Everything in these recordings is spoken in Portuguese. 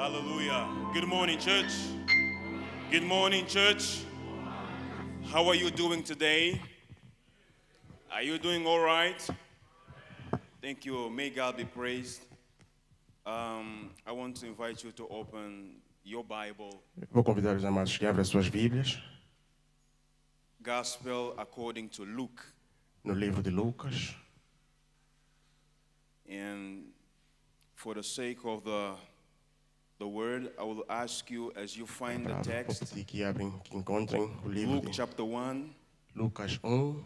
Hallelujah. Good morning, church. Good morning, church. How are you doing today? Are you doing all right? Thank you. May God be praised. I want to invite you to open your Bible. Vou convidar os amados que abram as suas Bíblias Gospel according to Luke. no livro de Lucas. And for the sake of the word, I will ask you as you find the Vou text, pedir que encontrem o livro Luke de chapter 1, Lucas 1.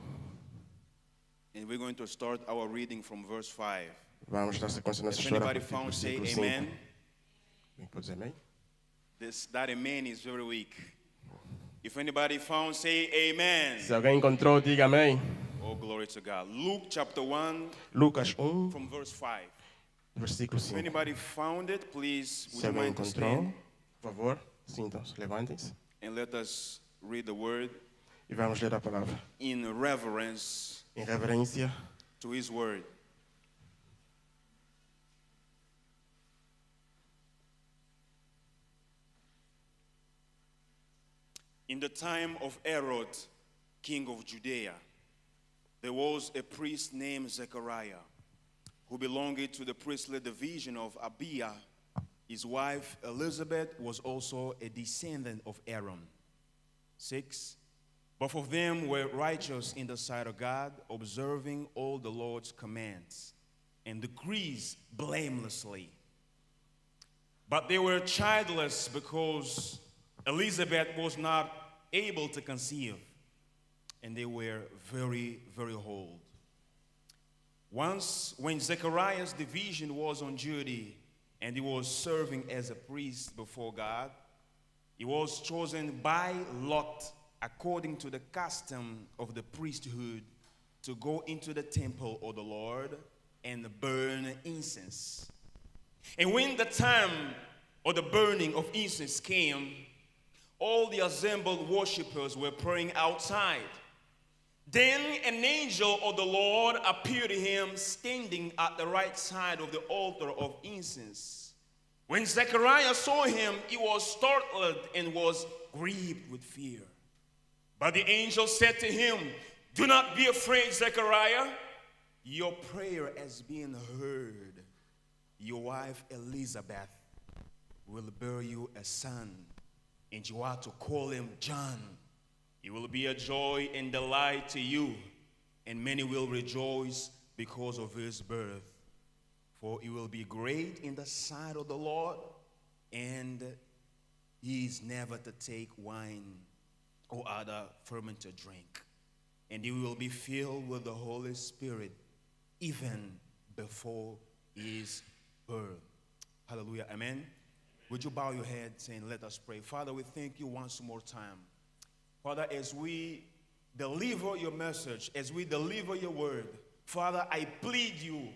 and we're going to start our reading from verse 5. Vamos dar sequência nessa If história a anybody partir do found, say versículo 5. amen. Alguém pode dizer amém? That amen is very weak. If anybody found, say amen. Se alguém encontrou, diga amém. Oh, glory to God. Luke chapter 1 Lucas 1, from verse 5. versículo If 5. anybody found it, please, would Se you alguém mind to encontrou, stand por favor, sintam-se, levantem-se and let us read the word e vamos ler a palavra in reverence em reverência to his word. In the time of Herod, king of Judea, there was a priest named Zechariah, who belonged to the priestly division of Abiah. His wife Elizabeth was also a descendant of Aaron. 6. Both of them were righteous in the sight of God, observing all the Lord's commands and decrees blamelessly. But they were childless because Elizabeth was not able to conceive, and they were very, very old. Once, when Zechariah's division was on duty and he was serving as a priest before God, he was chosen by lot according to the custom of the priesthood to go into the temple of the Lord and burn incense. And when the time of the burning of incense came, all the assembled worshippers were praying outside. Then an angel of the Lord appeared to him standing at the right side of the altar of incense. When Zechariah saw him, he was startled and was grieved with fear. But the angel said to him, "Do not be afraid, Zechariah. Your prayer has been heard. Your wife Elizabeth will bear you a son, and you are to call him John. He will be a joy and delight to you, and many will rejoice because of his birth. For he will be great in the sight of the Lord, and he is never to take wine or other fermented drink. And he will be filled with the Holy Spirit even before his birth." Hallelujah. Amen. Would you bow your heads and let us pray? Father, we thank you once more time. Father, as we deliver your message, as we deliver your word, Father, I plead you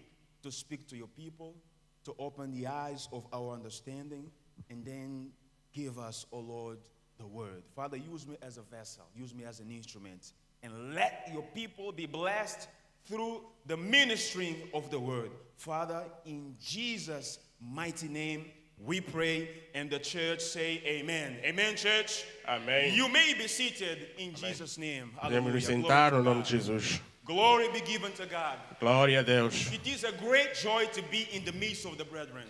to speak to your people, to open the eyes of our understanding, and then give us, oh Lord, the word. Father, use me as a vessel, use me as an instrument, and let your people be blessed through the ministering of the word. Father, in Jesus' mighty name, we pray, and the church say amen. Amen, church? Amém. You may be seated in Jesus' name. Podemos nos Hallelujah. sentar no Glory nome to de God. Jesus. Glory be given to God. Glória a Deus. It is a great joy to be in the midst of the brethren.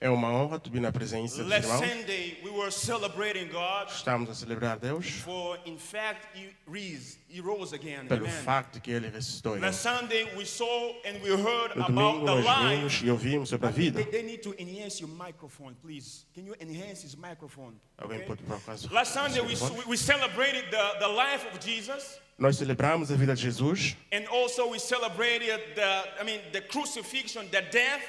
É uma honra tu vir na presença dos Last irmãos. Sunday, we were celebrating God, Estamos a celebrar Deus for in fact, He rose again. pelo Amen. facto que Ele ressuscitou. Last Sunday, we saw and we heard No about domingo the nós life. vimos e ouvimos sobre a vida. They need to enhance your microphone, please. Can you enhance his microphone? Alguém Okay? pode por acaso? Last Sunday, we celebrated the life of Jesus. Nós celebramos a vida de Jesus. And also we celebrated the crucifixion, the death,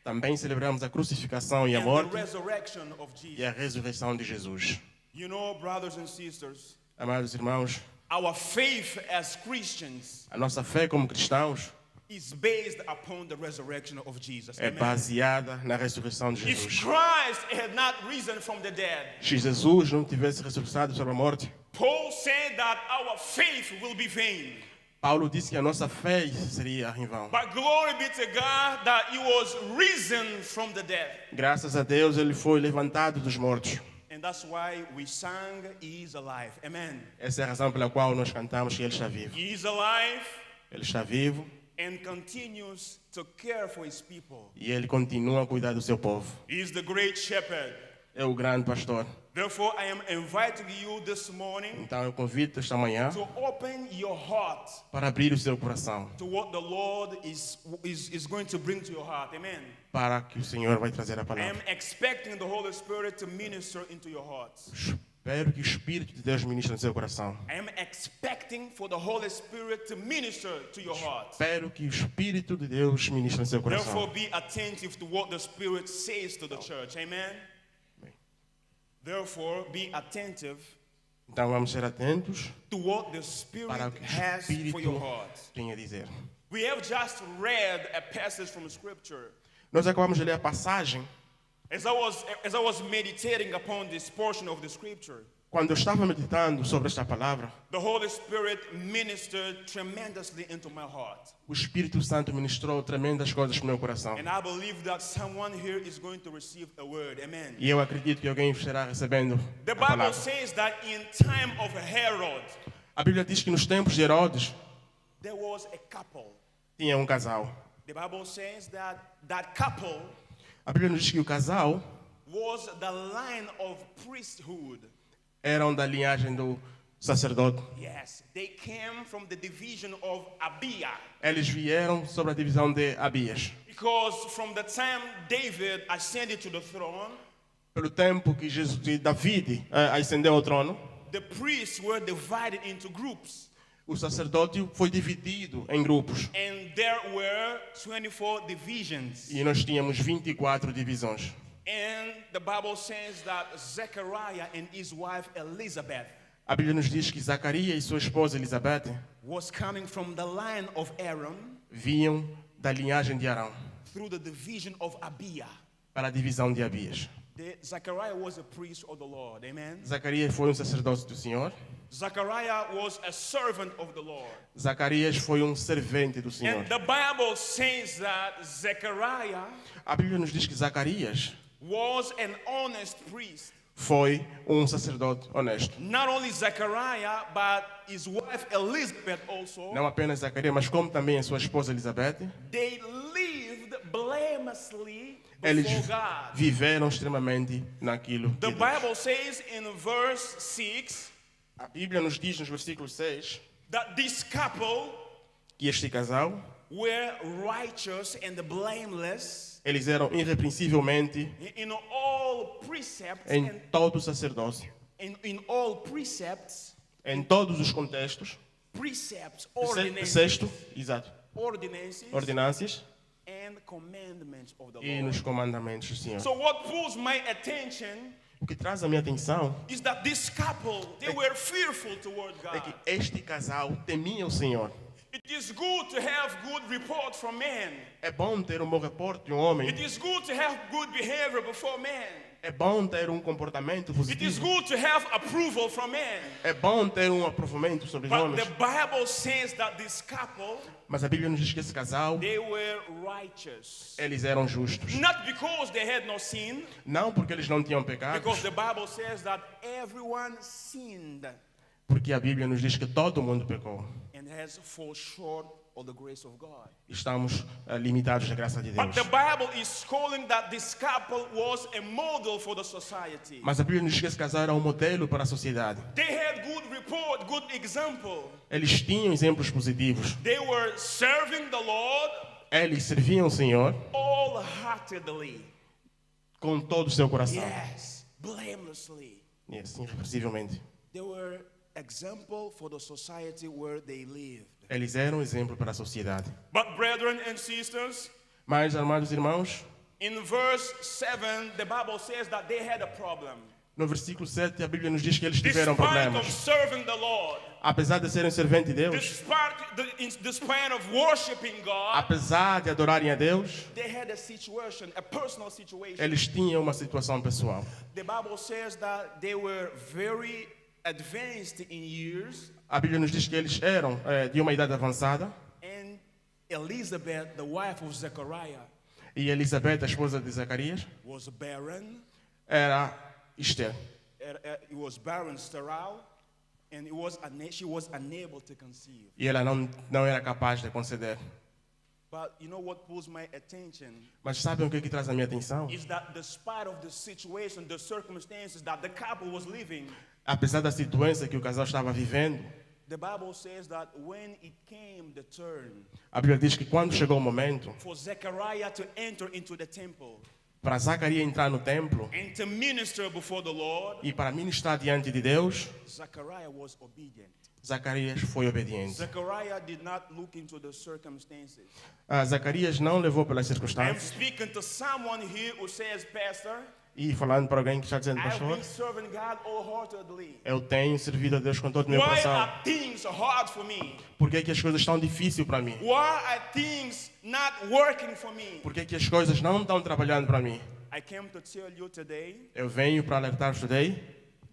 Também celebramos a crucificação e a and the morte resurrection of e a Jesus. ressurreição de Jesus. You know, brothers and sisters, Amados irmãos, our faith as Christians a nossa fé como cristãos is based upon the resurrection of Jesus. é Amen. baseada na ressurreição de If Jesus. Christ had not risen from the dead, Se Jesus não tivesse ressuscitado sobre a morte, Paul said that our faith will be vain. Paulo disse que a nossa fé seria em vão. But glory be to God that he was risen from the dead. Graças a Deus ele foi levantado dos mortos. And that's why we sang, He is alive. Amen. Essa é a razão pela qual nós cantamos que ele está vivo. He is alive Ele está vivo and continues to care for his people. e ele continua a cuidar do seu povo. He is the great shepherd. É o grande pastor. Therefore, I am inviting you this morning Então eu convido esta manhã to open your heart para abrir o seu coração, to what the Lord is going to bring to your heart. Amen. para que o Senhor vai trazer a I am palavra. expecting the Holy Spirit to minister into your hearts. Espero que o Espírito de Deus ministre no seu coração. I am expecting for the Holy Spirit to minister to your heart. Espero que o Espírito de Deus ministre no seu Therefore, coração. be attentive to what the Spirit says to the church. Amen. Amém. Therefore, be attentive Então vamos ser atentos to what the Spirit para o que o has for your Espírito heart. tem a dizer. We have just read a passage from Scripture. Nós acabamos de ler a passagem. As I was meditating upon this portion of the Scripture, Quando eu estava meditando sobre esta palavra, the Holy Spirit ministered tremendously into my heart. o Espírito Santo ministrou tremendas coisas para o meu coração. And I believe that someone here is going to receive a word. Amen. E eu acredito que alguém estará recebendo The a Bible palavra. says that in time of Herod, A Bíblia diz que nos tempos de Herodes there was a couple. tinha um casal. The Bible says that that couple A Bíblia nos diz que o casal was the line of priesthood. eram da linhagem do sacerdote. Yes, they came from the division of Abia. Eles vieram sobre a divisão de Abias. Because from the time David ascended to the throne, Pelo tempo que David ascendeu ao trono, the priests were divided into groups. o sacerdote foi dividido em grupos. And there were 24 divisions. E nós tínhamos 24 divisões. And the Bible says that Zechariah and his wife Elizabeth A Bíblia nos diz que Zacarias e sua esposa Elizabeth was coming from the line of Aaron vinham da linhagem de Arão through the division of Abia. para a divisão de Abias. Zechariah was a priest of the Lord. Amen. Zacarias foi um sacerdote do Senhor. Zechariah was a servant of the Lord. Zacarias foi um servente do Senhor. And the Bible says that Zechariah A Bíblia nos diz que Zacarias was an honest priest. foi um sacerdote honesto. Not only Zechariah, but his wife Elizabeth also. Não apenas Zacarias, mas como também a sua esposa Elizabeth. They lived blamelessly Eles before God. viveram extremamente naquilo The que Deus. Bible says in verse 6 A Bíblia nos diz nos versículos 6 that this couple que este casal, were righteous and blameless eles eram irrepreensivelmente in all precepts em and todo o sacerdócio, in all precepts, em todos os contextos, ordinances, exato, ordinances ordenâncias and commandments of the e Lord. nos comandamentos do Senhor. So what pulls my attention O que traz a minha atenção is that this couple, they were fearful toward é que God. este casal temia o Senhor. It is good to have good report from men. É bom ter um bom reporte de um homem. It is good to have good behavior before men. É bom ter um comportamento It is positivo. good to have approval from men. É bom ter um aprovamento sobre os But homens. the Bible says that this couple, Mas a Bíblia nos diz que esse casal, they were righteous. eles eram justos. Not because they had no sin, Não porque eles não tinham pecado, because the Bible says that everyone sinned porque a Bíblia nos diz que todo mundo pecou. and has fall short of the grace of God. Estamos limitados da graça de But Deus. the Bible is calling that this couple was a model for the society. Mas a Bíblia nos diz que esse casal era um modelo para a sociedade. They had good report, good example. Eles tinham exemplos positivos. They were serving the Lord Eles serviam o Senhor wholeheartedly. com todo o seu coração. Yes, blamelessly. E assim, irreversivelmente. They were example for the society where they lived. Eles eram exemplo para a sociedade. But brethren and sisters, Mas, amados irmãos, in verse 7, the Bible says that they had a problem. no versículo 7, a Bíblia nos diz que eles tiveram Despite problemas. of serving the Lord, Apesar de serem serventes de Deus, despite of worshiping God, apesar de adorarem a Deus, they had a situation, a personal situation. eles tinham uma situação pessoal. The Bible says that they were very advanced in years, A Bíblia nos diz que eles eram de uma idade avançada. and Elizabeth, the wife of Zechariah, E Elizabeth, a esposa de Zacarias, was barren. era Esther. It was barren, sterile, and she was unable to conceive. E ela não era capaz de conceder. But you know what pulls my attention Mas sabem o que traz a minha atenção? is that despite of the situation, the circumstances that the couple was living, Apesar da situação que o casal estava vivendo, the Bible says that when it came the turn a Bíblia diz que quando chegou o momento for Zechariah to enter into the temple para Zacarias entrar no templo and to minister before the Lord, e para ministrar diante de Deus, Zechariah was obedient. Zacarias foi obediente. Zechariah did not look into the circumstances. Zacarias não levou pelas I'm circunstâncias. speaking to someone here who says, Pastor, E falando para alguém que está dizendo, I've pastor, been serving God wholeheartedly. eu tenho servido a Deus com todo o meu Why coração. are things hard for me? Por que as coisas estão difíceis para mim? Why are things not working for me? Por que as coisas não estão trabalhando para mim? I came to tell you today, Eu venho para alertar-vos today,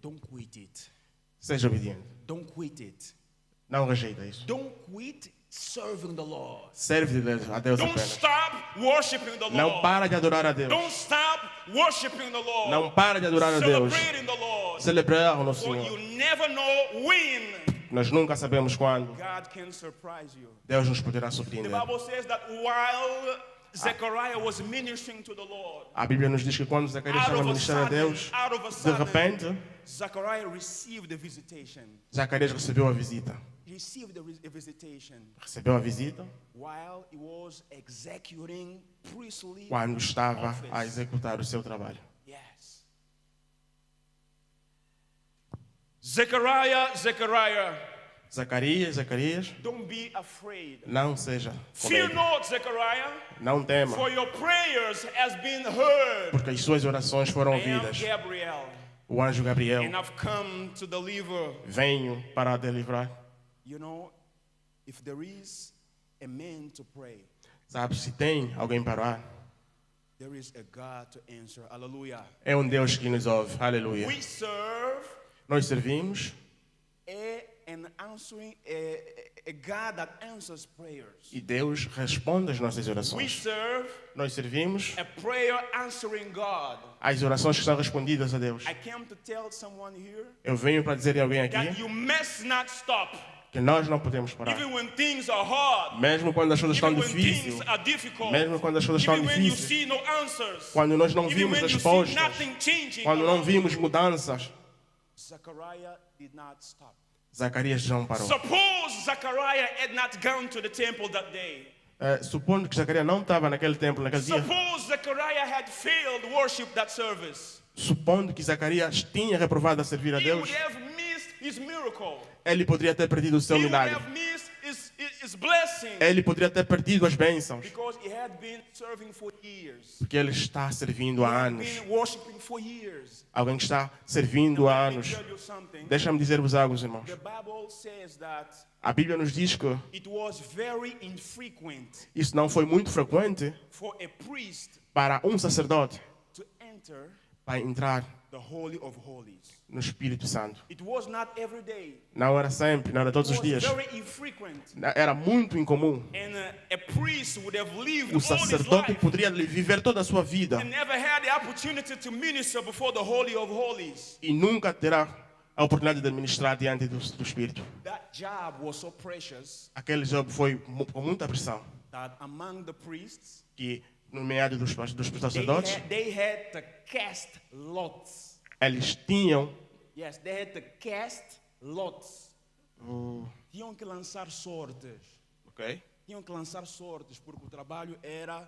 don't quit it. seja obediente. Don't quit it. Não rejeita isso. Don't quit serving the Lord. Serve a Deus Don't apenas. stop worshiping the Não Lord. para de adorar a Deus. Don't stop worshiping the Lord. Não para de adorar a Deus. Celebrating the Lord. Celebrar o For Senhor. you never know when Nós nunca sabemos quando God can surprise you. Deus nos poderá The surpreender. Bible says that while Zechariah was ministering to the Lord, A Bíblia nos diz que quando Zacarias estava ministrando a Deus, de repente, Zechariah received the visitation. Zacarias recebeu a visita. He received a visitation Recebeu a visita while he was executing priestly quando estava office. a executar o seu trabalho. Yes. Zechariah, Zacarias, don't be afraid. não seja Fear covarde. not, Zechariah, Não tema, for your prayers has been heard. porque as suas orações foram I am ouvidas. Gabriel, O anjo Gabriel, and I've come to deliver. venho para te livrar. You know, if there is a man to pray, Sabe, se tem alguém para orar, there is a God to answer. Hallelujah. é um Deus que nos ouve. Aleluia. We serve Nós servimos a God that answers prayers. e Deus responde às nossas We orações. serve Nós servimos a prayer answering God. as orações que são respondidas a Deus. I came to tell someone here Eu venho para dizer a alguém that aqui you must not stop. que nós não podemos parar. Even when things are hard, Mesmo quando as coisas estão even when things difíceis, are difficult, mesmo quando as coisas estão even when you difíceis, see no answers, quando nós não even vimos when you see respostas, nothing changing, quando não around vimos you, mudanças, Zechariah did not stop. Zacarias não parou. Suppose Zechariah had not gone to the temple that day. Supondo que Zacarias não estava naquele templo naquele dia, Suppose Zechariah had failed worship that service. supondo que Zacarias tinha reprovado a servir a He Deus, would have missed his miracle. ele poderia ter perdido o seu He would milagre. have missed his blessing. Ele poderia ter perdido as bênçãos, Because he had been serving for years. porque ele está servindo He há had anos. been worshiping for years. Alguém que está servindo há Let me anos. tell you something. Deixa-me dizer-vos algo, irmãos. The Bible says that A Bíblia nos diz que it was very infrequent isso não foi muito frequente for a priest para um sacerdote to enter para entrar the Holy of Holies. no Espírito Santo. It was not every day. Não era sempre, não era todos It os was dias. very infrequent. Era muito incomum. And a priest would have lived O all his sacerdote life poderia viver toda a sua vida and never had the opportunity to minister before the Holy of Holies. e nunca terá a oportunidade de ministrar diante do Espírito. That job was so precious Aquele job foi com muita pressão, that among the priests, que no meio dos sacerdotes, they had to cast lots. eles tinham Yes, they had to cast lots. Tinham que lançar sortes. ok? Tinham que lançar sortes porque o trabalho era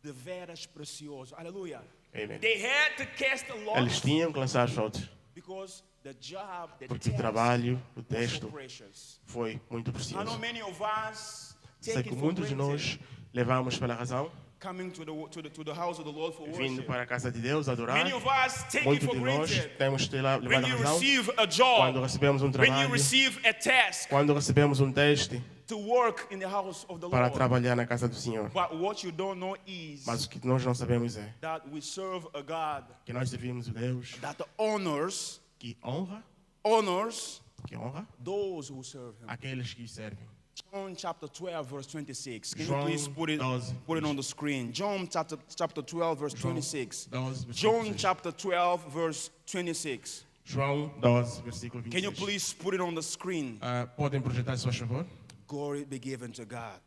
de veras precioso. Aleluia. Amen. They had to cast Eles lots tinham que lançar sortes, because the job, the porque o task trabalho, o was so texto precious. foi muito I know precioso. many of us Sei take que it for muitos de granted nós levamos pela razão, coming to the house of the Lord for vindo worship. para a casa de Deus adorar. Many of us take it Muitos for de nós granted temos que levado when a you razão receive a quando job, recebemos um when you trabalho, receive a task quando recebemos um teste to work in the house of the para Lord. trabalhar na casa do Senhor. But what you don't know is Mas o que nós não sabemos é that we serve a God que nós servimos o Deus that honors que honra honors que honra those who serve him. aqueles que o servem. John chapter 12, verse 26. Can João you please put it 12. on the screen? John chapter 12, verse João 26. 12, versículo John 26. chapter 12, verse 26. João 12, versículo 26. Can you please put it on the screen? Podem projetar, se faz favor? Glory be given to God.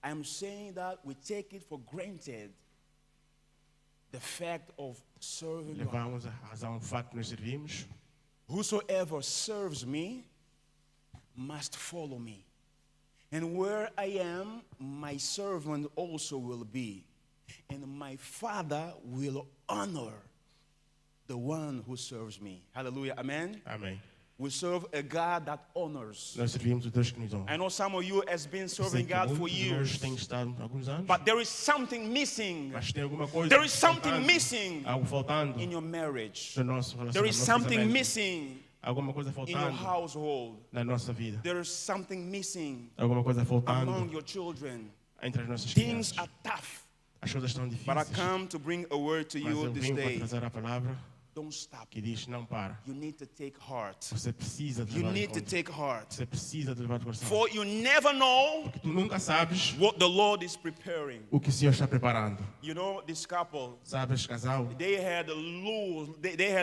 I'm saying that we take it for granted the fact of serving God. Levamos a razão ao facto que nós servimos. Whosoever serves me must follow me. And where I am, my servant also will be. And my Father will honor the one who serves me. Hallelujah. Amen. Amém. We serve a God that honors. Nós servimos o Deus que nos honra. I know some of you has been Sei serving que God for muitos de nós years, têm estado há alguns anos, but there is something missing mas tem alguma coisa There is something faltando, missing algo faltando in your marriage. no nosso relacionamento. There is no something casamento. missing Alguma coisa in your faltando household. na nossa vida. There is something missing Alguma coisa among faltando your children. entre as nossas Things crianças. are tough, As coisas estão but I difíceis, come to bring a word to mas you eu this vim para day. trazer a palavra Don't stop. que diz não para. You need to take heart. Você precisa de You levar em need to conta. take heart. Você precisa de levar em coração. For you never know Porque tu nunca sabes what the Lord is preparing. o que o Senhor está preparando. You know, this couple, Sabes, casal, they had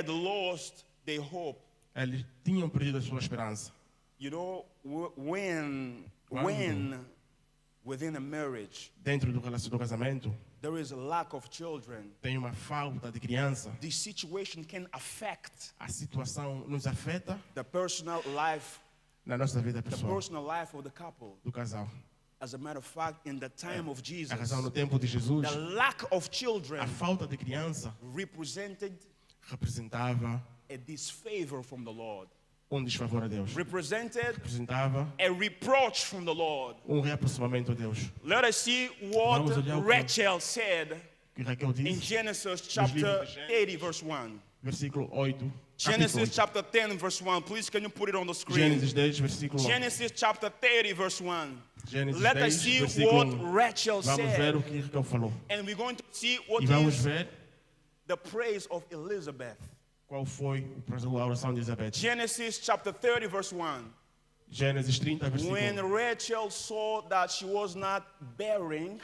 lost their hope. eles tinham perdido a sua esperança. You know, when within a marriage Dentro do casamento, there is a lack of children, tem uma falta de criança. this situation can affect A situação nos afeta the personal life, na nossa vida the pessoal personal life of the couple. do casal. As a matter of fact, in the time of A Jesus, razão no tempo de Jesus, the lack of a children falta de criança represented representava a disfavor from the Lord, desfavor a Deus. represented Representava a reproach from the Lord. reaproximamento a Deus. Let us see what Vamos olhar o que- Rachel said Que Raquel in disse, Genesis chapter livros de Gênesis. 80, verse 1. versículo 8. Genesis capítulo 8. chapter 10, verse 1. Please, can you put it on the screen? Gênesis 10, versículo 1. Genesis chapter 30, verse 1. Gênesis Let 10, us see versículo what 1. Rachel Vamos ver said. o que Raquel falou. And we're going to see what E vamos is ver the praise of Elizabeth. qual foi a oração de Elizabeth. Genesis chapter 30, verse 1. Gênesis 30, When versículo 1. Rachel saw that she was not bearing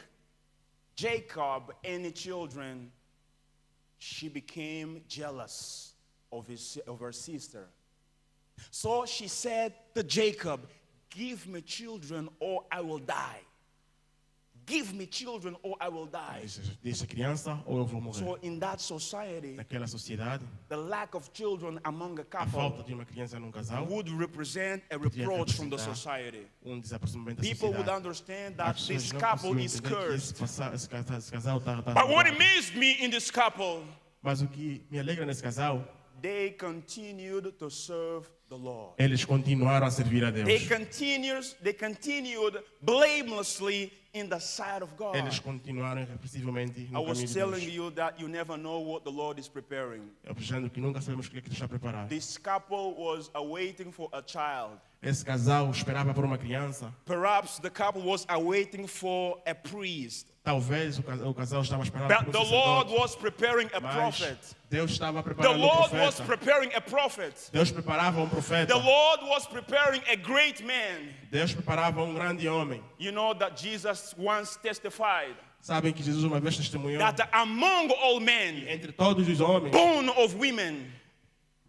Jacob any children, she became jealous of her sister. So she said to Jacob, "Give me children or I will die. Give me children or I will die." Disse criança ou eu vou morrer. So in that society, Naquela sociedade, the lack of children among a a couple falta de uma criança num casal, would represent a reproach from the society. Desaproximamento da People would sociedade. understand that As this pessoas não couple conseguiam is entender que cursed. esse casal está But what amazed me in this couple, Mas o que me alegra nesse casal, they continued to serve the Lord. eles continuaram a servir a Deus. They continued blamelessly in the sight of God. Eles continuaram irrepressivelmente I no caminho was de telling Deus. you that you never know what the Lord is preparing. Eu achando que nunca sabemos o que é que Deus está preparado. This couple was awaiting for a child. Esse casal esperava por uma criança. Perhaps the couple was awaiting for a priest. Talvez o casal estava esperando But por the Lord was preparing a Mas prophet. Deus estava The preparando Lord was profeta. preparing a prophet. Deus preparava profeta. The Lord was preparing a great man. Deus preparava grande homem. You know that Jesus once testified Sabem que Jesus uma vez testemunhou that among all men, entre todos os homens, born of women,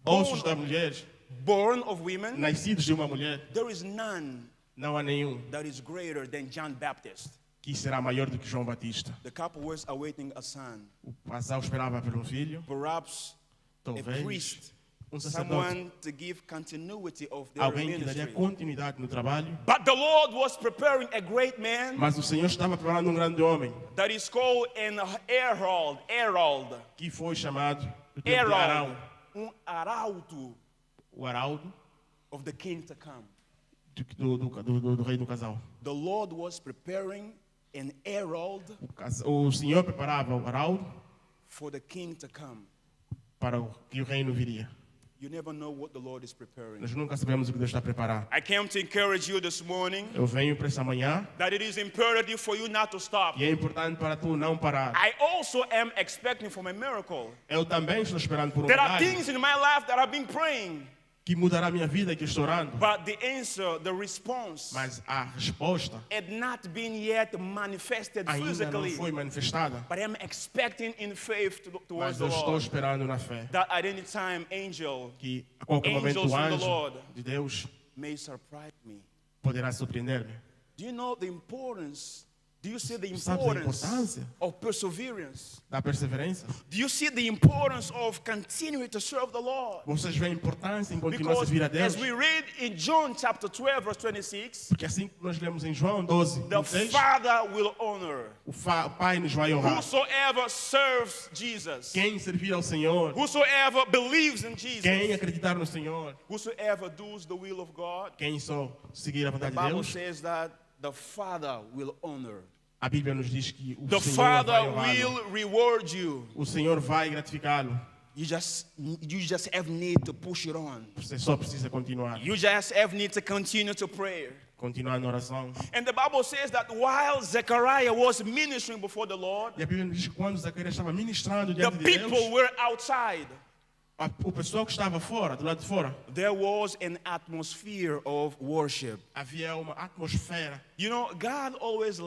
ossos das mulheres, born of women, nascidos de uma mulher, there is none não há nenhum that is greater than John Baptist. que será maior do que João Batista. The couple was awaiting a son, O casal esperava por filho, perhaps a talvez priest, sacerdote, someone to give continuity of their alguém que daria ministry. continuidade no trabalho. But the Lord was preparing a great man Mas o Senhor estava preparando grande homem that is called an herald, que foi chamado do tempo de Arão, arauto o arauto of the king to come. do rei do casal. The Lord was preparing an herald O Senhor preparava o arauto for the king to come. para que o reino viria. You never know what the Lord is preparing. Nós nunca sabemos o que Deus está a preparar. I came to encourage you this morning Eu venho para essa manhã that it is imperative for you not to stop. e é importante para tu não parar. I also am expecting from a miracle. Eu também estou esperando por There are milagre things in my life that I've been praying. que mudará a minha vida que estou orando. But the answer, the response, Mas a resposta had not been yet manifested ainda não physically. foi manifestada. But I'm expecting in faith Mas towards the eu estou Lord esperando na fé that at any time, angel que a qualquer momento Angels o from the anjo Lord de Deus may surprise me. poderá surpreender-me. Do you know the importance? Do you see the Sabe a importance importância of perseverance? da perseverança? Do you see the importance of continuing to serve the Lord? Vocês veem a importância em continuar a Because servir a Deus? as we read in John chapter 12, verse 26, Porque assim que nós lemos em João 12, the 26, Father will honor o Pai nos vai honrar. whosoever serves Jesus, Quem servir ao Senhor, whosoever believes in quem Jesus, acreditar no Senhor, whosoever does the will of God. quem só seguir a The vontade de Bible Deus, says that the Father will honor. a Bíblia nos diz que o The Senhor Father vai honrá-lo. will reward you. O Senhor vai gratificá-lo. You just have need to push it on. Você só precisa continuar. You just have need to continue to pray. Continuar na oração. And the Bible says that while Zechariah was ministering before the Lord, E a Bíblia nos diz que quando Zacarias estava ministrando the diante de Deus, people were outside. o pessoal que estava fora, do lado de fora, There was an atmosphere of worship. havia uma atmosfera. You know, God always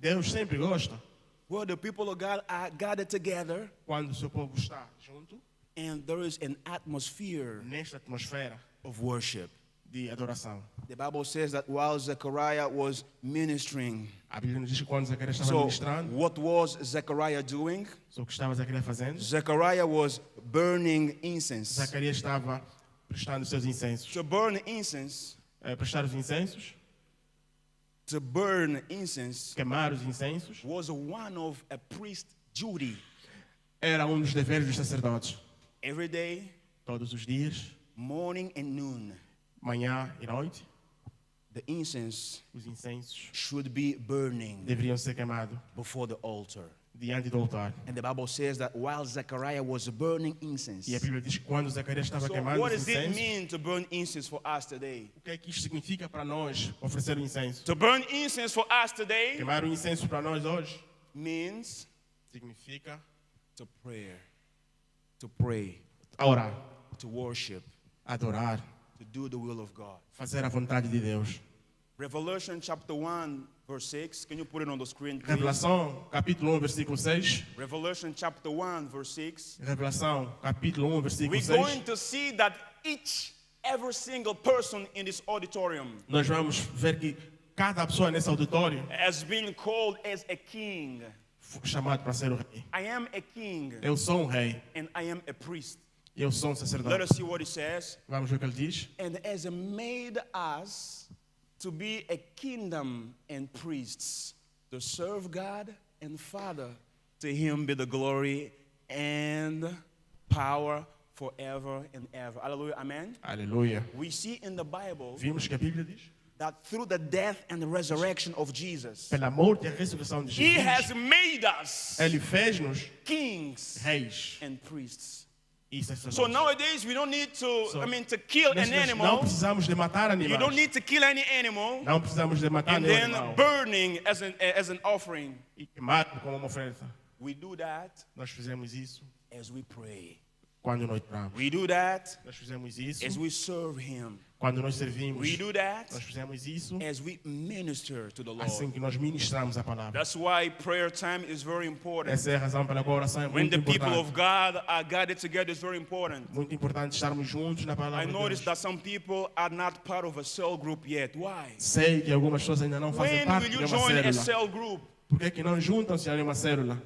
Deus sempre gosta where the people of God are gathered together quando o seu povo está junto, and there is an atmosphere nesta atmosfera of worship. de adoração. The Bible says that while Zechariah was ministering, A Bíblia nos diz que quando Zacarias estava so ministrando, what was Zechariah doing? o que estava Zacarias fazendo? Zechariah was burning incense. Zacarias estava prestando seus incensos. To burn incense, Prestar os incensos, queimar os incensos, was one of a priest's duty. era dos deveres dos sacerdotes. Every day, Todos os dias, morning and noon, manhã e noite, the incense os incensos should be burning deveriam ser queimados before the altar. diante do altar. And the Bible says that while Zechariah was burning incense, E a Bíblia diz que quando Zacarias estava so queimando what os does it incensos, mean to burn incense for us today? o que é que isto significa para nós oferecer o incenso? To burn incense for us today Queimar o incenso para nós hoje means significa to pray, orar, to worship, adorar, to do the will of God. fazer a vontade de Deus. Revelation chapter 1, verse 6. Can you put it on the screen, please? Revelação, capítulo 1, versículo 6. Revelation chapter 1, verse 6. Revelação, capítulo 1, versículo We're 6. going to see that every single person in this auditorium Nós vamos ver que cada pessoa nesse auditório has been called as a king. foi chamado para ser o rei. I am a king Eu sou um rei. and I am a priest. Eu sou um Let sacerdote. us see what it says. Vamos ver o que ele diz. And has made us to be a kingdom and priests to serve God and Father. To him be the glory and power forever and ever. Hallelujah. Amen. Aleluia. We see in the Bible Vimos que a Bíblia diz, that through the death and the resurrection of Jesus, pela morte e a ressurreição de he has Jesus, made us ele fez-nos kings reis and priests. e sacerdotes. So nowadays we don't need to, So, to kill an Nesse dia, não animal. precisamos de matar You don't animais. need to kill any animal Não precisamos de matar and nenhum then animal. burning as an offering. E queimar como uma oferta. We do that Nós fizemos isso as we pray. quando nós oramos. We do that Nós fizemos isso as we serve him. quando nós servimos. We do that Nós fizemos isso as we minister to the assim Lord. que nós ministramos a palavra. That's why prayer time is very important. Essa é a razão pela qual a oração é When muito the people importante. of God are gathered together, it's very important. Muito importante estarmos juntos na I palavra de noticed Deus. that some people are not part of a cell group yet. Why? Sei que algumas pessoas ainda não fazem When parte will de you uma join a célula. cell group? Por que é que não juntam-se em uma célula?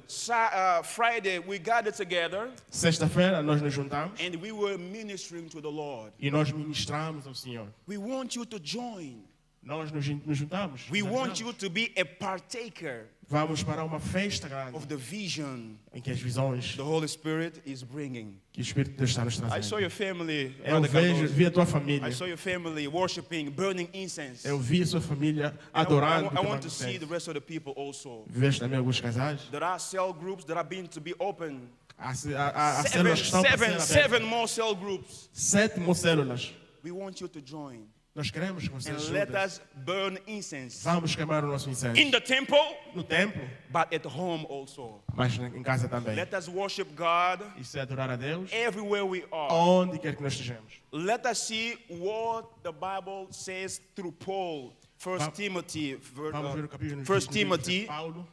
Friday, we gathered together Sexta-feira nós nos juntamos and we were ministering to the Lord. e nós ministramos ao Senhor. We want you to join. Nós nos juntamos. We nos want ajudamos. you to be a partaker Vamos para uma festa grande of the vision em que as visões the Holy Spirit is bringing. que o Espírito de Deus está nos I saw trazendo. your family, Eu Brother Carlos. vi a tua família. I saw your family worshiping, burning incense. Eu vi a sua família I adorando. want to see the rest of the people also. Vês também alguns casais. There are cell groups that are being to be opened. Há células que estão para ser abertas. Seven more cell groups. 7 células. We want you to join. Nós queremos que você and ajude. let us burn incense Vamos queimar o nosso incenso. in the temple, No templo, but at home also. mas em casa também. Let us worship God Isso é adorar a Deus everywhere we are. onde quer que nós estejamos. Let us see what the Bible says through Paul. Vamos ver o capítulo de 1 Timothy, Paulo,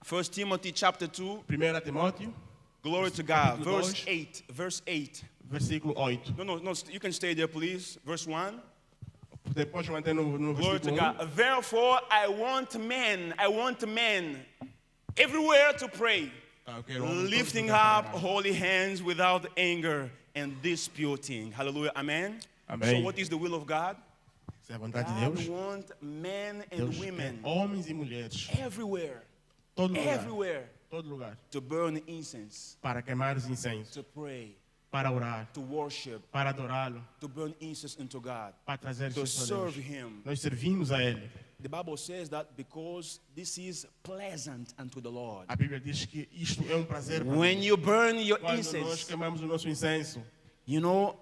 1 Timothy chapter 2. 1 Timóteo, Glory to God. Capítulo Verse 2. 8. Verse 8. versículo 8. No, you can stay there, please. Verse 1. Depois manter no Glory to versículo 1. God. Therefore, I want men everywhere to pray, Eu quero homens todos lifting lugares up para orar. holy hands without anger and disputing. Hallelujah. Amen. Amém. So, what is the will of God? Isso é a vontade de God Deus. wants men and Deus quer women homens e mulheres, everywhere, todo lugar, everywhere, todo lugar, to burn incense, para queimar os incensos, to pray, para orar, to worship, para adorá-lo, to burn incense unto God, para trazer to isso a serve Deus. Him. Nós servimos a Ele. The Bible says that because this is pleasant unto the Lord. A Bíblia diz que isto é prazer para When Deus. you burn your Quando nós incense, queimamos o nosso incenso, you know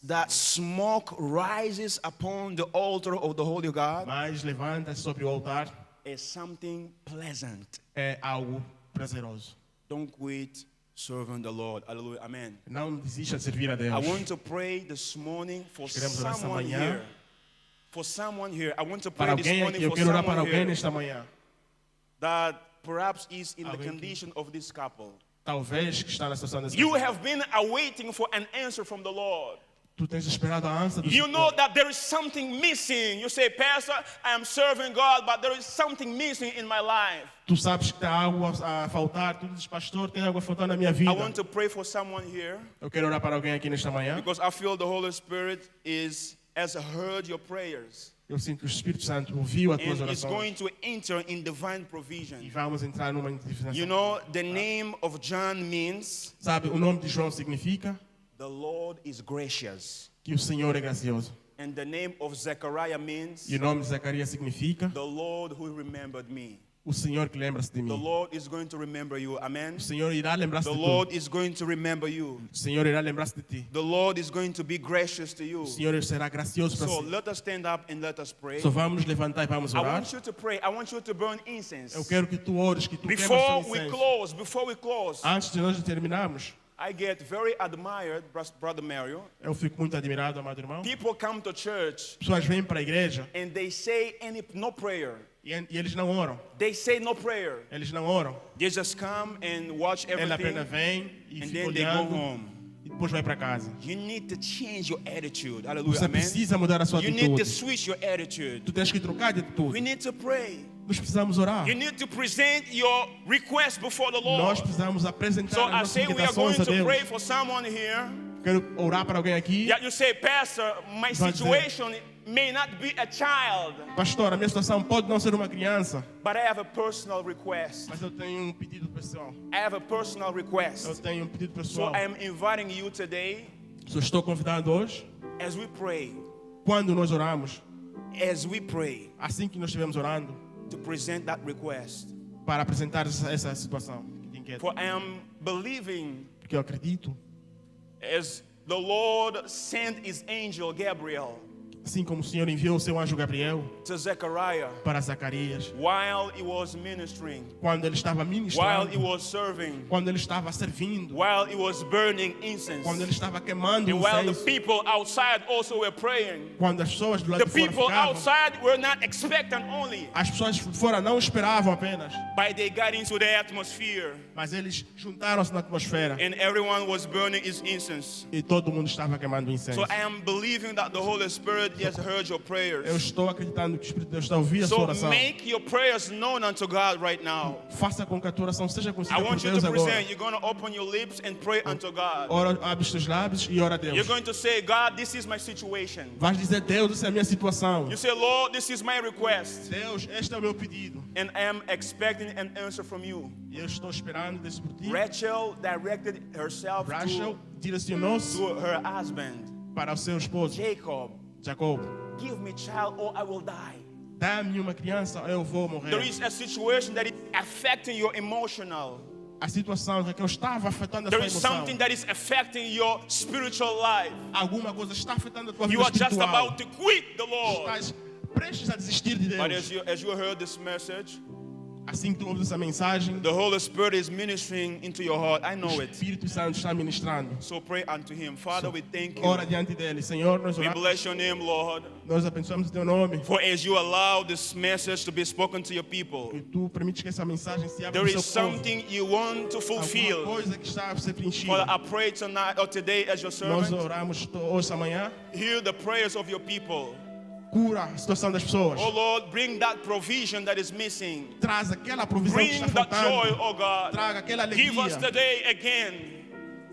that smoke rises upon the altar of the Holy God mas levanta-se sobre o altar, is something pleasant. é algo prazeroso. Don't quit serving the Lord. Hallelujah. Amen. Não desista de servir a Deus. I want to pray this morning for Queremos orar esta someone manhã. here. For someone here. I want to Para pray this alguém morning aqui, eu for quero orar para someone alguém here nesta manhã. that perhaps is in the Alguém que- condition of this couple. Talvez que está na situação desse You casal. have been awaiting for an answer from the Lord. Tu tens esperado a ânsia do You Senhor. know that there is something missing. You say, Pastor, I am serving God, but there is something missing in my life. Tu sabes que está algo a faltar. Tu dizes, pastor, tem algo a faltar na minha vida. I want to pray for someone here Eu quero orar para alguém aqui nesta manhã. because I feel the Holy Spirit has heard your prayers Eu sinto que o Espírito Santo ouviu as tuas and is orações. going to enter in divine E provision. vamos entrar numa divinação. You know, the name of John means Sabe, o nome de João significa the Lord is gracious. que o Senhor é gracioso. And the name of Zechariah means E o nome de Zacarias significa the Lord who remembered me. o Senhor que lembra-se de The mim. Lord is going to remember you. Amen. O Senhor irá lembrar-se The de Lord tu. is going to remember you. O Senhor irá lembrar-se de ti. The Lord is going to be gracious to you. O Senhor será gracioso para So si. let us stand up and let us pray. Só vamos levantar e vamos I orar. want you to pray. I want you to burn incense. Eu quero que tu ores, que tu queimes Before o we incenso. close, Antes de nós terminarmos, I get very admired, Brother Mario. eu fico muito admirado, amado irmão. People come to church Pessoas vêm para a igreja and they say no prayer. e eles não oram. They say no prayer. Eles não oram. They just come and watch Ele apenas everything vem e and fica then they go olhando home. e depois vai para casa. You need to change your attitude. Hallelujah. Você Amen. precisa mudar a sua You need to atitude. switch your attitude. Tu tens que trocar de We atitude. need to pray. Nós precisamos orar. You need to present your request before the Nós Lord. precisamos apresentar So as I nossas say we are going inquietações a to pray Deus. for someone here. Quero orar para alguém aqui. Yeah, you say, Pastor, my Vai dizer- situation may not be a child, Pastor, a minha situação pode não ser uma criança, but I have a personal request. mas eu tenho pedido pessoal. I have a personal Eu request. tenho pedido So pessoal. I am inviting you today Só estou convidando hoje, as we pray, quando nós oramos, assim que nós estivermos orando, to present that request. para apresentar essa situação que te inquieta. For I am believing Porque eu acredito, as the Lord sent his angel Gabriel assim como o Senhor enviou o seu anjo Gabriel to Zechariah para Zacarias, while he was ministering, quando ele estava while ministrando, he was serving, quando ele estava servindo, while he was burning incense, quando ele estava queimando and while the incenso, people outside also were praying. quando as pessoas do The lado de fora people ficavam, outside were not expectant only, as pessoas de fora não esperavam apenas, but they got into the atmosphere mas eles juntaram-se na atmosfera and everyone was burning his incense. e todo mundo estava queimando incenso. So I am believing that the Holy Spirit has heard your Eu prayers. estou acreditando que o Espírito de Deus está a ouvir a sua So oração. make your prayers known unto God right now. Faça com que a tua oração seja I conhecida por want you Deus to agora. present. You're going to open your lips and pray unto God. Ora, abre os teus lábios e ora a Deus. You're going to say, God, this is my situation. Vais dizer, Deus, essa é a minha situação. You say, Lord, this is my request. Deus, este é o meu pedido. And I am expecting an answer from you. E eu estou esperando desse por ti. Rachel directed herself Rachel direcionou-se to her husband, para o seu esposo, Jacob. Jacob. Give me child or I will die. Dá-me uma criança, eu vou morrer. There is a situation that is affecting your emotional. a situação que estava afetando a There sua is emoção. something that is affecting your spiritual life. Alguma coisa está afetando a tua You vida are just espiritual. about to quit the Lord. Estás prestes a desistir de But Deus. as you heard this message, Assim que tu ouves essa mensagem, the Holy Spirit is ministering into your heart. I o know it. Espírito Santo está ministrando. So pray unto Him. Father, we thank Ora you. diante dele, Senhor, nós We oramos, bless your name, Lord. nós abençoamos o teu nome. For as you allow this message to be spoken to your people, E tu permites que essa mensagem se abra there no is seu povo. something you want to Alguma fulfill. coisa que está a ser preenchida. Father, I pray tonight or today as your Nós servant, oramos hoje, amanhã, hear the prayers of your people. cura a situação das pessoas. Oh Lord, bring that provision that is missing. Traz aquela provisão que Bring está that joy, faltando. oh God. Traga aquela Give us alegria, today again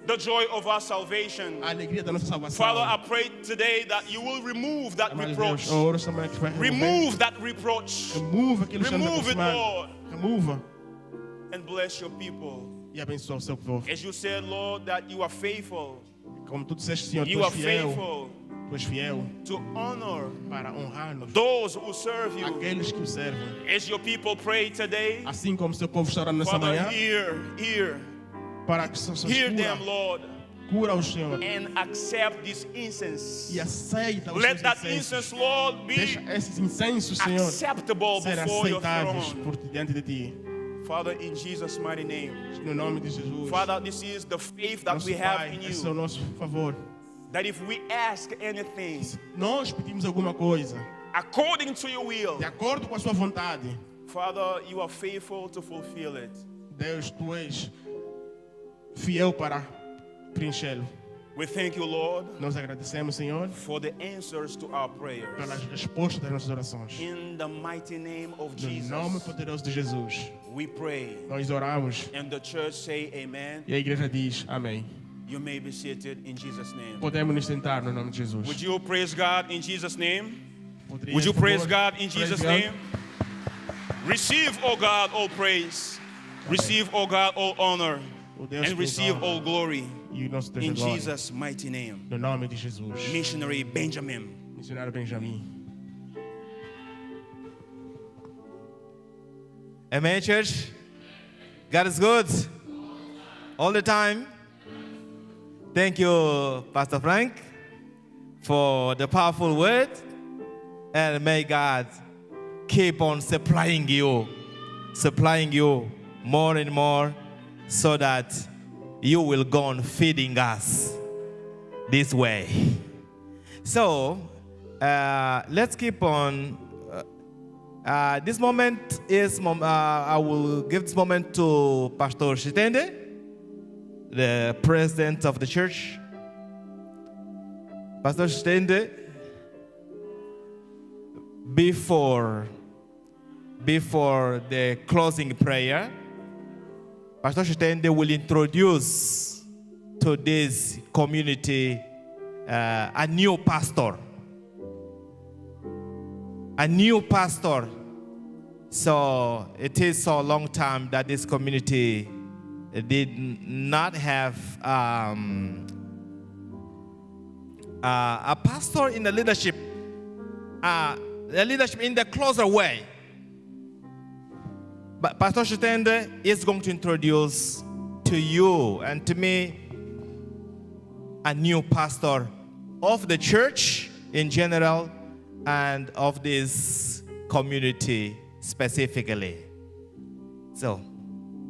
the joy of our salvation. a alegria da nossa salvação. Father, I pray today that you will remove that Mas reproach. Deus, oro também que vai Remove that reproach Remove aquilo que está nos Remove it, aproximando. Lord. Remova and bless your people. e abençoa o seu povo. As you said, Lord, that you are faithful. Como tu disseste, Senhor, tu You are és fiel. faithful Tu és fiel to honor para honrar-nos those who serve you. aqueles que o servem. As your people pray today, Assim como o seu povo está orando nessa Father, manhã, hear para que seus them, Lord, cura-os, Senhor, and accept this incense. e aceita os Let seus that incensos. incense, Lord, Deixa be esses incensos, Senhor, acceptable serem before your aceitáveis throne. por diante de ti. Father, in Jesus' mighty name. No nome de Jesus. Father, this is the faith that Nosso we have Pai, in esse é o you. nosso favor. That if we ask anything Nós pedimos alguma coisa, according to your will, de acordo com a sua vontade. Father, you are faithful to fulfill it. Deus, tu és fiel para preenchê-lo. We thank you, Lord, Nós agradecemos, Senhor, for the answers to our prayers. pelas respostas das nossas orações. In the mighty name of No Jesus, nome poderoso de Jesus, we pray. nós oramos And the church say amen. e a igreja diz amém. You may be seated in Jesus' name. Podemos nos sentar no nome de Jesus. Would you praise God in Jesus' name? Poderias, Would you por praise favor, God in praise Jesus' God? name? Receive, oh God, all praise. Receive, oh God, all honor. O Deus And que receive honra all glory e o nosso Deus in de glória. Jesus' mighty name. No nome de Jesus. Missionary Benjamin. Missionário Benjamin. Amen, church. God is good all the time. Thank you, Pastor Frank, for the powerful word. And may God keep on supplying you more and more so that you will go on feeding us this way. So, let's keep on. This moment is, I will give this moment to Pastor Shitende, the president of the church. Pastor Shitende, before the closing prayer, Pastor Shitende will introduce to this community a new pastor. A new pastor. So it is so long time that this community did not have a pastor in the leadership in the closer way. But Pastor Shitende is going to introduce to you and to me a new pastor of the church in general and of this community specifically. So,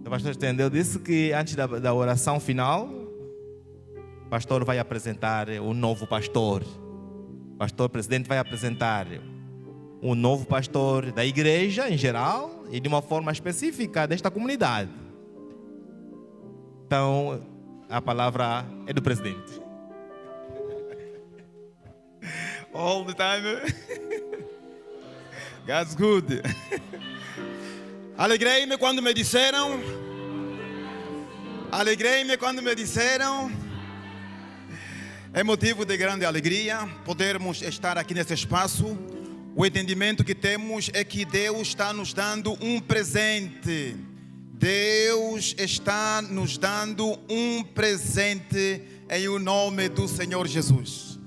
o pastor Shitende disse que antes da oração final, o pastor vai apresentar um novo pastor. O pastor presidente vai apresentar um novo pastor da igreja em geral e de uma forma específica desta comunidade. Então, a palavra é do presidente. All the time. God's good. Alegrei-me quando me disseram. É motivo de grande alegria podermos estar aqui nesse espaço. O entendimento que temos é que Deus está nos dando um presente. Deus está nos dando um presente em o nome do Senhor Jesus.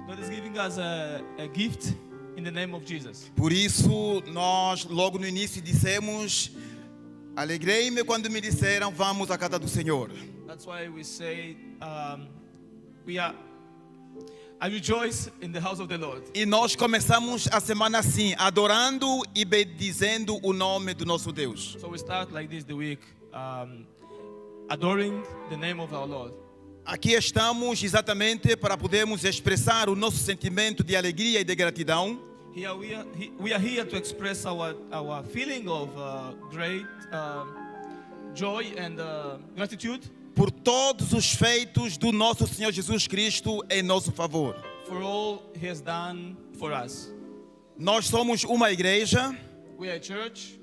God is giving us a gift in the name of Jesus. Por isso, nós logo no início dissemos Alegrei-me quando me disseram, vamos à casa do Senhor. That's why we say, I rejoice in the house of the Lord. E nós começamos a semana assim, adorando e bendizendo o nome do nosso Deus. So we start like this the week, adoring the name of our Lord. Aqui estamos exatamente para podermos expressar o nosso sentimento de alegria e de gratidão Here we are here to express our feeling of great joy and gratitude por todos os feitos do nosso Senhor Jesus Cristo em nosso favor. for all He has done for us. Nós somos uma igreja, We are a church,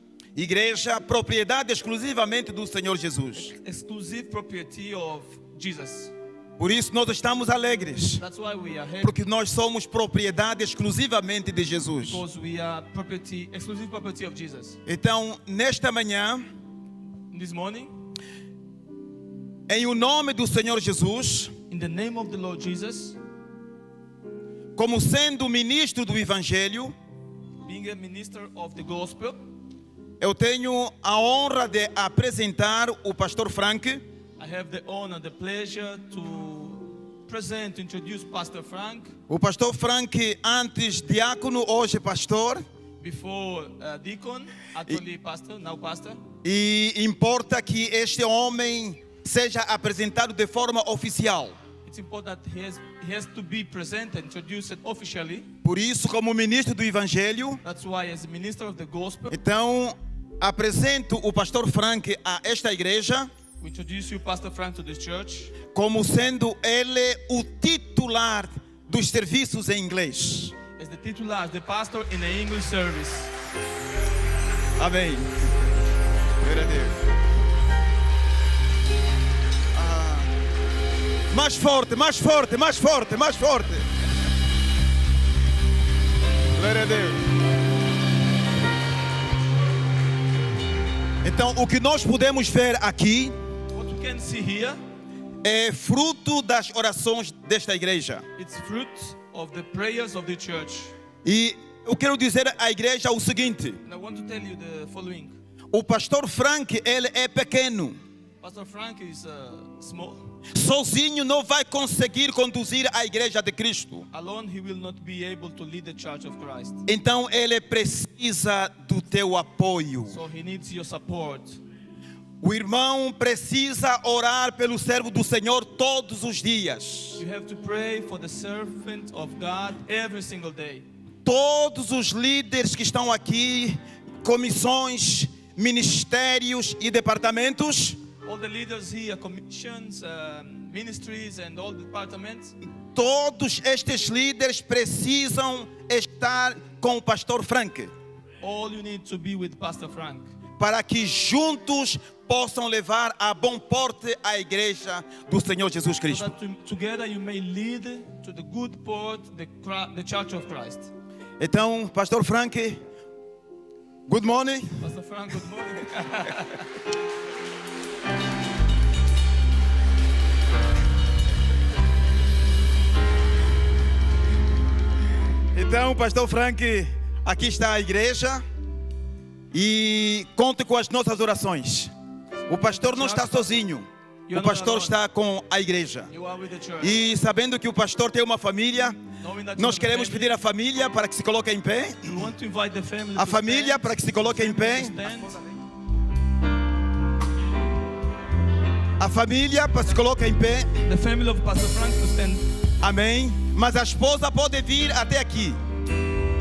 propriedade exclusivamente do Senhor Jesus. exclusive property of Jesus. Por isso nós estamos alegres, That's why we are here, porque nós somos propriedade exclusivamente de Jesus. because we are exclusive property of Jesus. Então, nesta manhã, This morning, em o nome do Senhor Jesus, in the name of the Lord Jesus, como sendo ministro do Evangelho, being a minister of the gospel, eu tenho a honra de apresentar o pastor Frank. I have the honor, the pleasure to introduce Pastor Frank, O pastor Frank, antes diácono, hoje pastor. before deacon, actually pastor, now pastor. E importa que este homem seja apresentado de forma oficial. It's important that he has to be presented, introduced officially. Por isso, como ministro do Evangelho, That's why, as a minister of the gospel, então apresento o pastor Frank a esta igreja we introduce you, Pastor Frank, to this church, como sendo ele o titular dos serviços em inglês. as the titular, as the pastor in the English service. Amém. Glória a Deus. Mais forte, mais forte, mais forte, mais forte. Glória a Deus. Então, o que nós podemos ver aqui What we can see here, é fruto das orações desta igreja. it's fruit of the prayers of the church. E eu quero dizer à igreja o seguinte: And I want to tell you the following. o pastor Frank, ele é pequeno. Pastor Frank is small. Sozinho não vai conseguir conduzir a igreja de Cristo. Alone, he will not be able to lead the church of Christ. Então ele precisa do teu apoio. So he needs your support. O irmão precisa orar pelo servo do Senhor todos os dias. You have to pray for the servant of God every single day. Todos os líderes que estão aqui, comissões, ministérios e departamentos, All the leaders here, commissions, ministries, and all departments, todos estes líderes precisam estar com o pastor Frank, all you need to be with Pastor Frank, para que juntos possam levar a bom porte a igreja do Senhor Jesus so Cristo. that together you may lead to the good port, the church of Christ. Então, pastor Frank, good morning. Pastor Frank, good morning. Então, pastor Frank, aqui está a igreja e conte com as nossas orações. O pastor não está sozinho, o pastor está com a igreja. You are with the church. E sabendo que o pastor tem uma família, Knowing that you nós have a queremos family, pedir à família para que se coloque em pé. we want to invite the family A to família stand, para que se coloque em pé. to stand. A família para que se coloque em pé. The family of Pastor Frank to stand. Amém. Mas a esposa pode vir até aqui.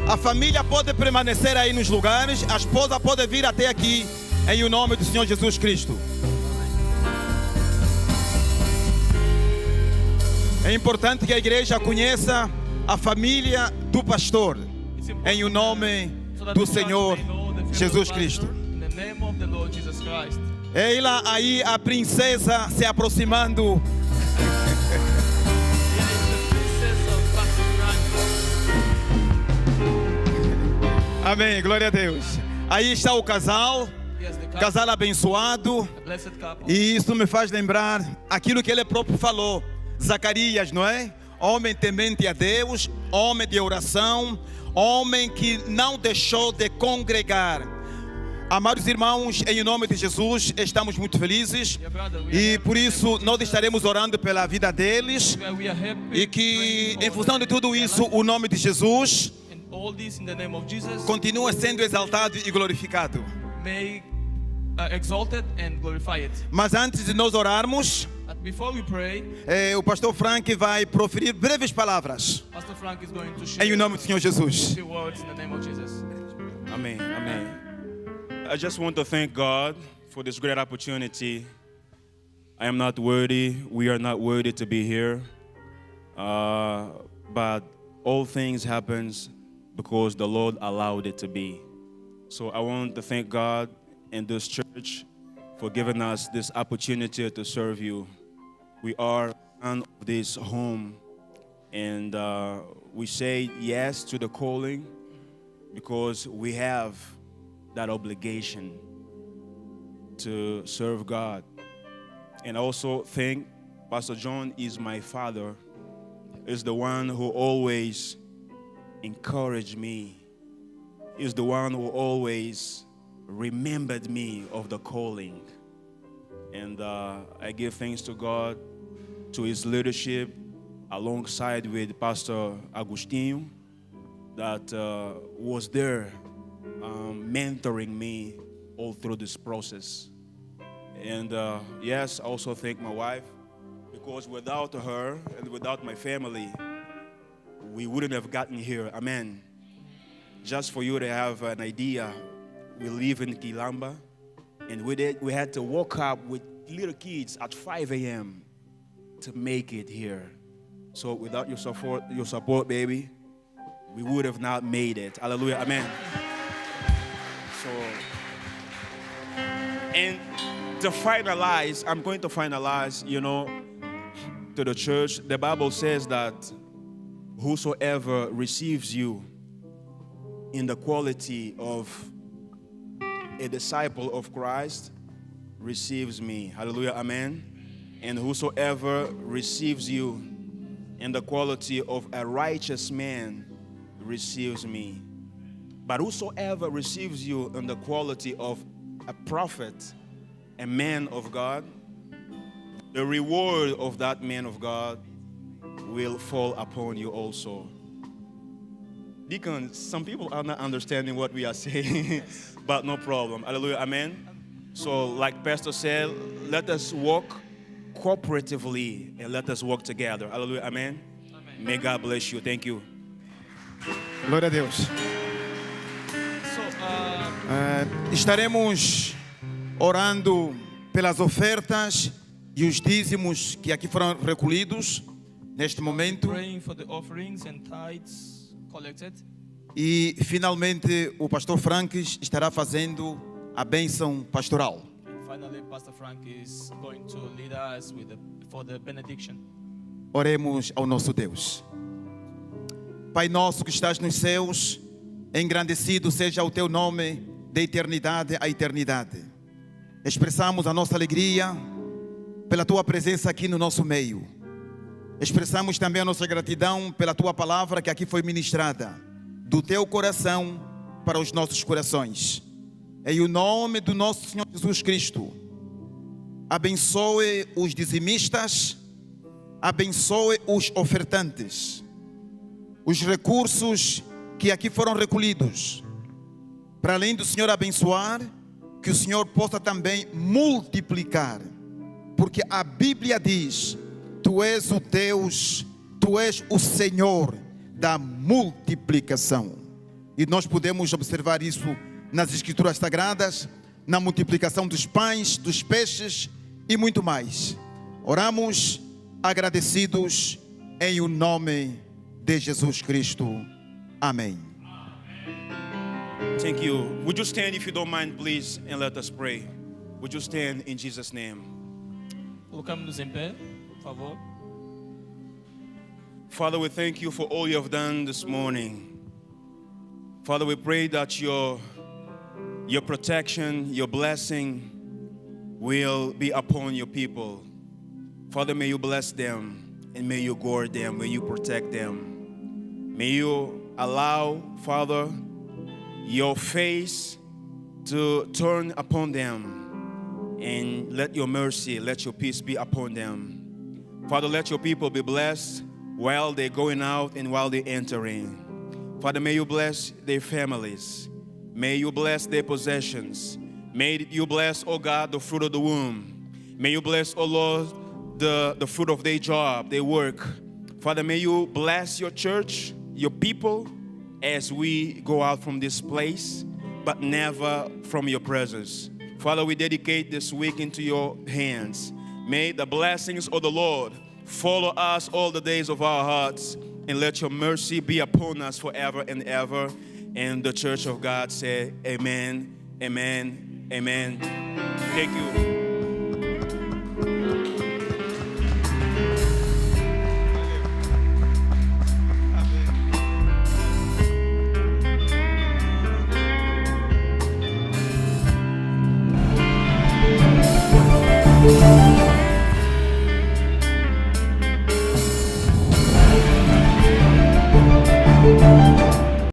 A família pode permanecer aí nos lugares. A esposa pode vir até aqui. Em o nome do Senhor Jesus Cristo. É importante que a igreja conheça a família do pastor. It's important Em o nome so that do the church Senhor may know the family Jesus of Cristo. Pastor, in the name of the Lord Jesus Christ. Ela aí, a princesa se aproximando. Here is the princess of Pastor Frank. Amém, glória a Deus. Aí está o casal, Yes, the couple, casal abençoado. the blessed couple. E isso me faz lembrar aquilo que ele próprio falou. Zacarias, não é? Homem temente a Deus, homem de oração, homem que não deixou de congregar. Amados irmãos, em nome de Jesus, estamos muito felizes Dear brother, we are e happy por in the isso name of nós Jesus. estaremos orando pela vida deles We are happy e que, praying em for função de tudo their isso, life. o nome de Jesus And all this in the name of Jesus continua sendo exaltado e glorificado. may exalt it and glorify it. Mas antes de nós orarmos, But before we pray, o pastor Frank vai proferir breves palavras Pastor Frank is going to em share nome do Senhor Jesus. few words in the name of Jesus. Amen. Amen. I just want to thank God for this great opportunity. I am not worthy. We are not worthy to be here. But all things happens because the Lord allowed it to be. So I want to thank God and this church for giving us this opportunity to serve you. We are son of this home, and we say yes to the calling because we have that obligation to serve God. And also thank Pastor John is my father, is the one who always encouraged me, is the one who always remembered me of the calling. And I give thanks to God, to his leadership, alongside with Pastor Agustinho, that was there mentoring me all through this process. And yes, I also thank my wife, because without her and without my family, we wouldn't have gotten here. Amen. Just for you to have an idea, we live in Kilamba, and we had to wake up with little kids at 5 a.m. to make it here. So without your support, baby, we would have not made it. Hallelujah. Amen. So, and to finalize, I'm going to finalize, to the church. The Bible says that whosoever receives you in the quality of a disciple of Christ receives me. Hallelujah. Amen. And whosoever receives you in the quality of a righteous man receives me. But whosoever receives you in the quality of a prophet, a man of God, the reward of that man of God will fall upon you also. Deacon, some people are not understanding what we are saying, but no problem. Hallelujah, amen. So like Pastor said, let us walk cooperatively and let us work together. Hallelujah, amen. May God bless you. Thank you. Glória a Deus. So, Estaremos orando pelas ofertas e os dízimos que aqui foram recolhidos neste momento. praying for the offerings and tithes collected. E finalmente o pastor Frank estará fazendo a bênção pastoral. And finally, Pastor Frank is going to lead us for the benediction. Oremos ao nosso Deus. Pai nosso que estás nos céus, engrandecido seja o teu nome de eternidade a eternidade. Expressamos a nossa alegria pela tua presença aqui no nosso meio. Expressamos também a nossa gratidão pela tua palavra que aqui foi ministrada, do teu coração para os nossos corações. Em o nome do nosso Senhor Jesus Cristo, abençoe os dizimistas, abençoe os ofertantes, os recursos que aqui foram recolhidos. Para além do Senhor abençoar, que o Senhor possa também multiplicar, porque a Bíblia diz: Tu és o Deus, Tu és o Senhor da multiplicação. E nós podemos observar isso nas Escrituras Sagradas, na multiplicação dos pães, dos peixes e muito mais. Oramos agradecidos em o nome de Jesus Cristo. Amém. Thank you. Would you stand if you don't mind, please, and let us pray? Would you stand in Jesus' name? Colocamos-nos em pé, por favor. Father, we thank you for all you have done this morning. Father, we pray that your protection, your blessing will be upon your people. Father, may you bless them and may you guard them, may you protect them. May you allow, Father, your face to turn upon them and let your mercy, let your peace be upon them. Father, let your people be blessed while they're going out and while they're entering. Father, may you bless their families. May you bless their possessions. May you bless, oh God, the fruit of the womb. May you bless, oh Lord, the fruit of their job, their work. Father, may you bless your church, your people, as we go out from this place, but never from your presence. Father, we dedicate this week into your hands. May the blessings of the Lord follow us all the days of our hearts, and let your mercy be upon us forever and ever. And the church of God say, amen, amen, amen. Thank you.